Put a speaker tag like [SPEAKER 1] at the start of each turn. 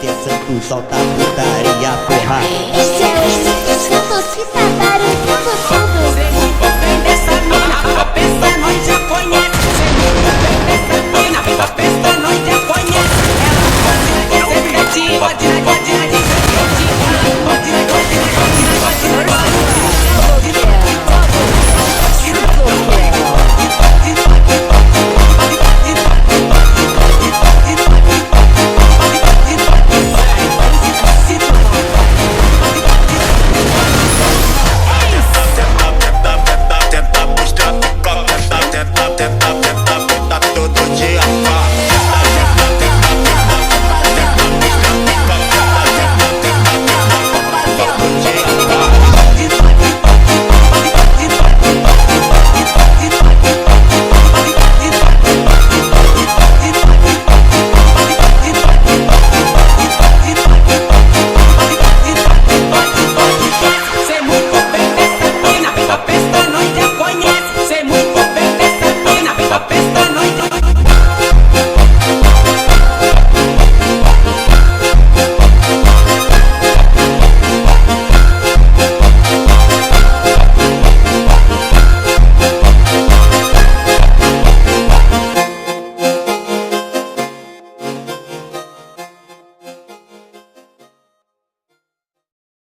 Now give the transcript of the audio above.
[SPEAKER 1] descendo, solta a putaria, porra.
[SPEAKER 2] Esse é o Santos que tá barulhando tudo.
[SPEAKER 3] Vem dessa mina, vem pra festa, nós já conhece. Vem dessa mina, vem pra festa, nós já